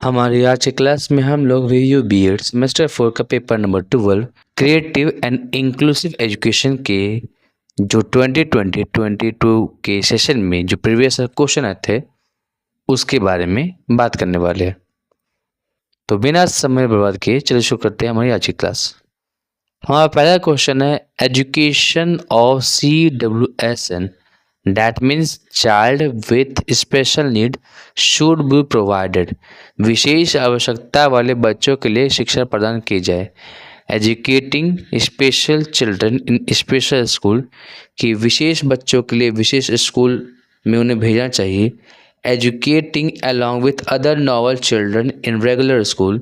हमारी आज की क्लास में हम लोग वीयू बीएड सेमेस्टर 4 का paper number 12 creative and inclusive education के जो 2020-22 के सेशन में जो प्रीवियस क्वेश्चन आए थे उसके बारे में बात करने वाले हैं। तो बिना समय बर्बाद किए चलिए शुरू करते हैं हमारी आज की क्लास। हमारा पहला क्वेश्चन है education of CWSN that means child with special need should be provided. विशेष आवश्यकता वाले बच्चों के लिए शिक्षा प्रदान की जाए। Educating special children in special school कि विशेष बच्चों के लिए विशेष स्कूल में उन्हें भेजना चाहिए। Educating along with other normal children in regular school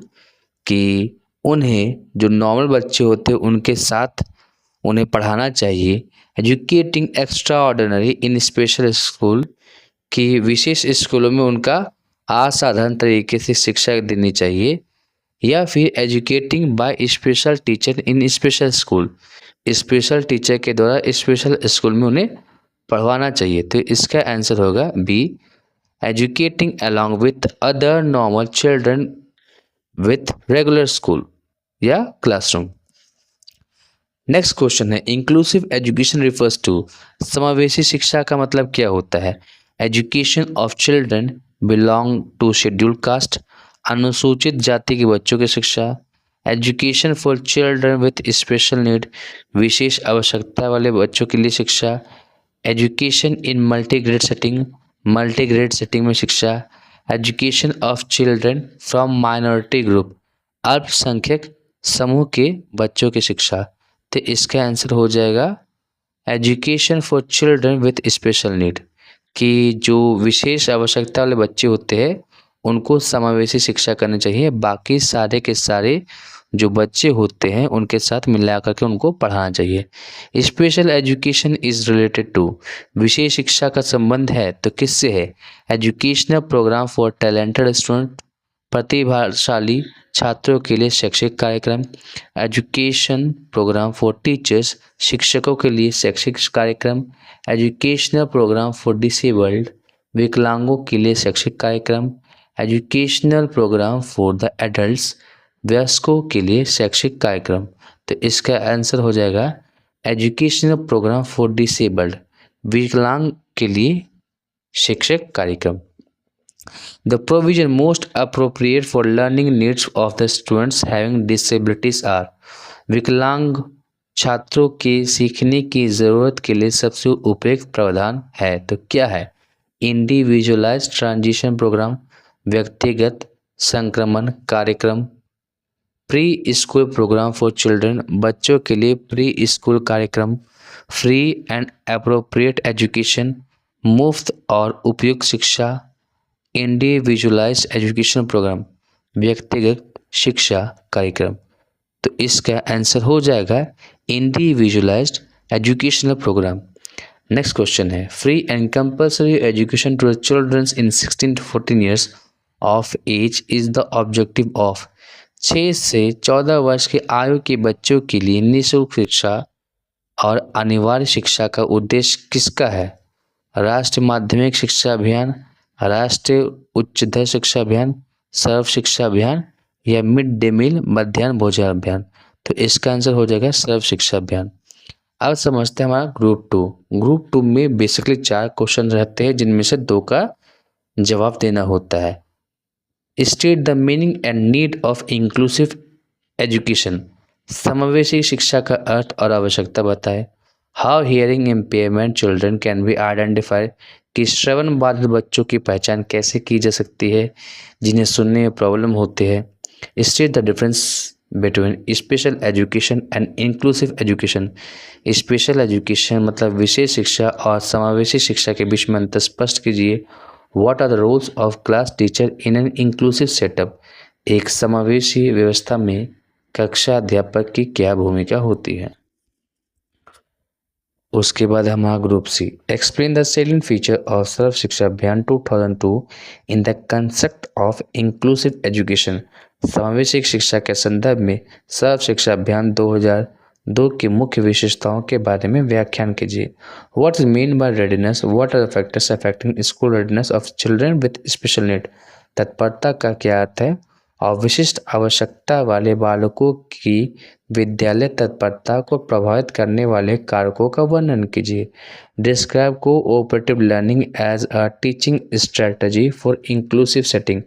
कि उन्हें जो नॉर्मल बच्चे होते हैं उनके साथ उन्हें पढ़ाना चाहिए। एजुकेटिंग एक्स्ट्रा ऑर्डिनरी इन स्पेशल स्कूल कि विशेष स्कूलों में उनका असाधारण तरीके से शिक्षा देनी चाहिए। या फिर educating by special teacher in special school, special teacher के द्वारा स्पेशल स्कूल में उन्हें पढ़वाना चाहिए। तो इसका आंसर होगा B, educating along with other normal children with regular school या क्लासरूम। नेक्स्ट क्वेश्चन है इंक्लूसिव एजुकेशन रिफर्स टू। समावेशी शिक्षा का मतलब क्या होता है? Education of children belong to scheduled caste, अनुसूचित जाति के बच्चों की शिक्षा। Education for children with special need, विशेष आवश्यकता वाले बच्चों के लिए शिक्षा। Education in multigrade setting, multigrade setting में शिक्षा। Education of children from minority group, अल्पसंख्यक समूह के बच्चों की शिक्षा। तो इसका आंसर हो जाएगा education for children with special need कि जो विशेष आवश्यकता वाले बच्चे होते हैं उनको समावेशी शिक्षा करनी चाहिए। बाकी सारे के सारे जो बच्चे होते हैं उनके साथ मिला करके उनको पढ़ाना चाहिए। Special education is related to, विशेष शिक्षा का संबंध है तो किससे है? Educational programme for talented student, प्रतिभाशाली छात्रों के लिए शैक्षिक कार्यक्रम। एजुकेशन प्रोग्राम फॉर टीचर्स, शिक्षकों के लिए शैक्षिक कार्यक्रम। एजुकेशनल प्रोग्राम फॉर डिसेबल्ड, विकलांगों के लिए शैक्षिक कार्यक्रम। Educational programme for the adults, वयस्कों के लिए शैक्षिक कार्यक्रम। तो इसका आंसर हो जाएगा एजुकेशनल प्रोग्राम फॉर डिसेबल्ड, विकलांग के लिए शैक्षिक कार्यक्रम। The provision most appropriate for learning needs of the students having disabilities are, विकलांग छात्रों के सीखने की ज़रूरत के लिए सबसे उपयुक्त प्रावधान है तो क्या है? इंडिविजुअलाइज ट्रांजिशन प्रोग्राम, व्यक्तिगत संक्रमण कार्यक्रम। Preschool programme for children, बच्चों के लिए प्री स्कूल कार्यक्रम। फ्री एंड एप्रोप्रिएट एजुकेशन, मुफ्त और उपयुक्त शिक्षा। इंडिविजुअलाइज्ड एजुकेशन प्रोग्राम, व्यक्तिगत शिक्षा कार्यक्रम। तो इसका आंसर हो जाएगा individualised educational programme. Next question है free and compulsory education to children in 16 to 14 years of age is the objective of. 6 से 14 वर्ष की आयु के बच्चों के लिए निःशुल्क शिक्षा और अनिवार्य शिक्षा का उद्देश्य किसका है? राष्ट्रीय माध्यमिक शिक्षा अभियान, राष्ट्रीय उच्चतर शिक्षा अभियान, सर्व शिक्षा अभियान या मिड डे मील मध्याह्न भोजन अभियान। तो इसका आंसर हो जाएगा सर्व शिक्षा अभियान। अब समझते हैं हमारा ग्रुप 2। ग्रुप 2 में बेसिकली 4 क्वेश्चन रहते हैं जिनमें से 2 का जवाब देना होता है। State the meaning and need of inclusive education, समावेशी शिक्षा का अर्थ और आवश्यकता बताएं। How hearing impairment children can be identified, कि श्रवण बाधित बच्चों की पहचान कैसे की जा सकती है जिन्हें सुनने में प्रॉब्लम होते हैं। State the difference between special education and inclusive education, special education मतलब विशेष शिक्षा और समावेशी शिक्षा के बीच में अंतर स्पष्ट कीजिए। What are the roles of class teacher in an inclusive setup, एक समावेशी व्यवस्था में कक्षा अध्यापक की क्या भूमिका होती है। उसके बाद हमारा group C, explain the salient feature of Sarva Shiksha Abhiyan 2002 in the concept of inclusive education, समावेशी शिक्षा के संदर्भ में सर्व शिक्षा अभियान 2002 की मुख्य विशेषताओं के बारे में व्याख्यान कीजिए। What is mean by readiness, what are the factors affecting school readiness of children with special need, तत्परता का क्या अर्थ है? और विशिष्ट आवश्यकता वाले बालकों की विद्यालय तत्परता को प्रभावित करने वाले कारकों का वर्णन कीजिए। Describe cooperative learning as a teaching strategy for inclusive setting.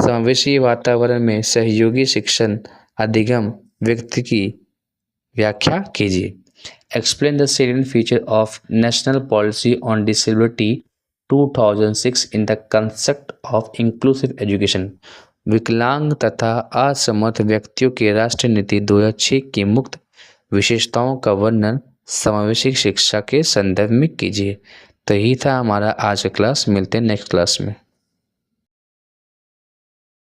समावेशी वातावरण में सहयोगी शिक्षण अधिगम व्यक्ति की व्याख्या कीजिए। Explain the salient feature of national policy on disability 2006 in the concept of inclusive education. विकलांग तथा असमर्थ व्यक्तियों की राष्ट्रीय नीति 2006 की मुक्त विशेषताओं का वर्णन समावेशी शिक्षा के संदर्भ में कीजिए। तो यही था हमारा आज का क्लास। मिलते हैं नेक्स्ट क्लास में।